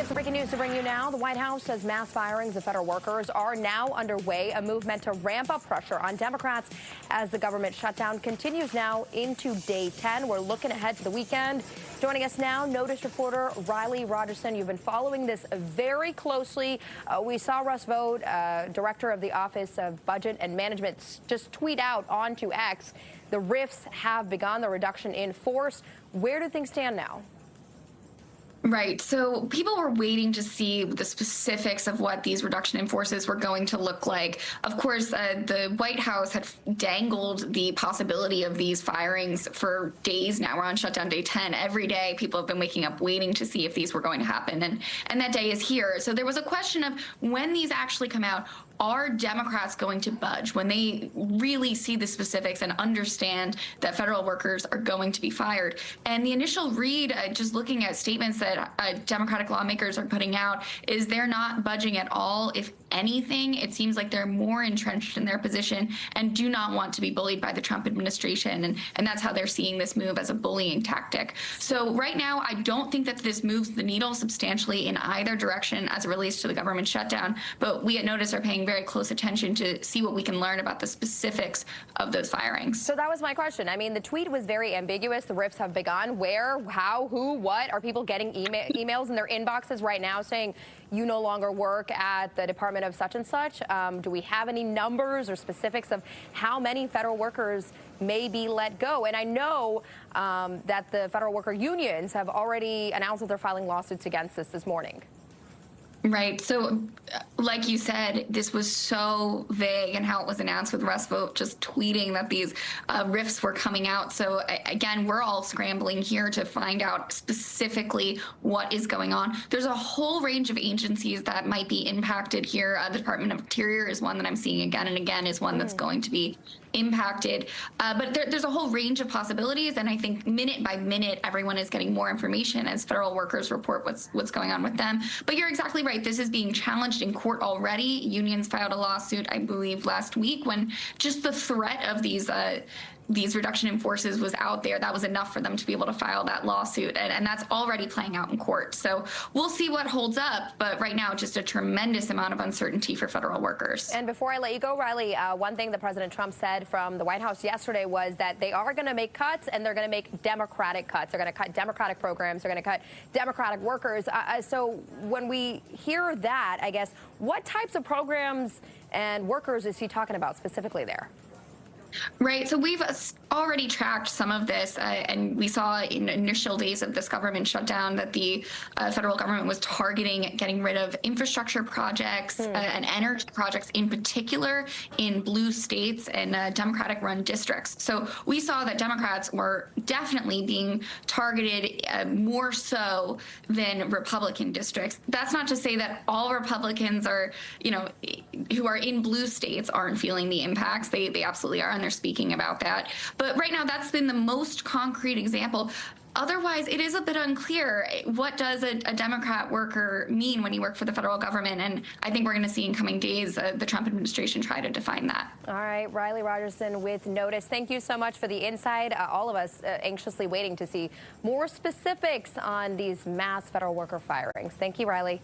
have some breaking news to bring you now. The White House says mass firings of federal workers are now underway, a movement to ramp up pressure on Democrats as the government shutdown continues now into day 10. We're looking ahead to the weekend. Joining us now, Notice reporter Riley Rogerson. You've been following this very closely. We saw Russ Vought, director of the Office of Budget and Management, just tweet out onto X. The RIFs have begun, the reduction in force. Where do things stand now? Right. So people were waiting to see the specifics of what these reduction in forces were going to look like. Of course, the White House had dangled the possibility of these firings for days now. We're on shutdown day 10. Every day, people have been waking up waiting to see if these were going to happen. And that day is here. So there was a question of when these actually come out, are Democrats going to budge when they really see the specifics and understand that federal workers are going to be fired? And the initial read, just looking at statements that Democratic lawmakers are putting out, is they're not budging at all. If anything, it seems like they're more entrenched in their position and do not want to be bullied by the Trump administration. And that's how they're seeing this move, as a bullying tactic. So right now, I don't think that this moves the needle substantially in either direction as it relates to the government shutdown. But we at Notice are paying very close attention to see what we can learn about the specifics of those firings. So that was my question. I mean, the tweet was very ambiguous. The RIFs have begun. Where, how, who, what? Are people getting emails in their inboxes right now saying you no longer work at the Department of such and such? Do we have any numbers or specifics of how many federal workers may be let go? And I know that the federal worker unions have already announced that they're filing lawsuits against this morning. Right. So, like you said, this was so vague in how it was announced, with Russ Vought just tweeting that these RIFs were coming out. So, again, we're all scrambling here to find out specifically what is going on. There's a whole range of agencies that might be impacted here. The Department of Interior is one that I'm seeing again and again, is one that's going to be impacted. But there's a whole range of possibilities. And I think minute by minute, everyone is getting more information as federal workers report what's going on with them. But you're exactly right. This is being challenged in court already. Unions filed a lawsuit, I believe, last week, when just the threat of these reduction in forces was out there. That was enough for them to be able to file that lawsuit. And that's already playing out in court. So we'll see what holds up. But right now, just a tremendous amount of uncertainty for federal workers. And before I let you go, Riley, one thing that President Trump said from the White House yesterday was that they are going to make cuts, and they're going to make Democratic cuts. They're going to cut Democratic programs. They're going to cut Democratic workers. So when we hear that, I guess, what types of programs and workers is he talking about specifically there? Right. So we've already tracked some of this, and we saw in initial days of this government shutdown that the federal government was targeting getting rid of infrastructure projects and energy projects in particular in blue states and Democratic-run districts. So we saw that Democrats were definitely being targeted more so than Republican districts. That's not to say that all Republicans are, who are in blue states aren't feeling the impacts. They absolutely are. And they're speaking about that. But right now, that's been the most concrete example. Otherwise, it is a bit unclear. What does a Democrat worker mean when he worked for the federal government? And I think we're going to see in coming days the Trump administration try to define that. All right. Riley Rogerson with Notice. Thank you so much for the insight. All of us anxiously waiting to see more specifics on these mass federal worker firings. Thank you, Riley.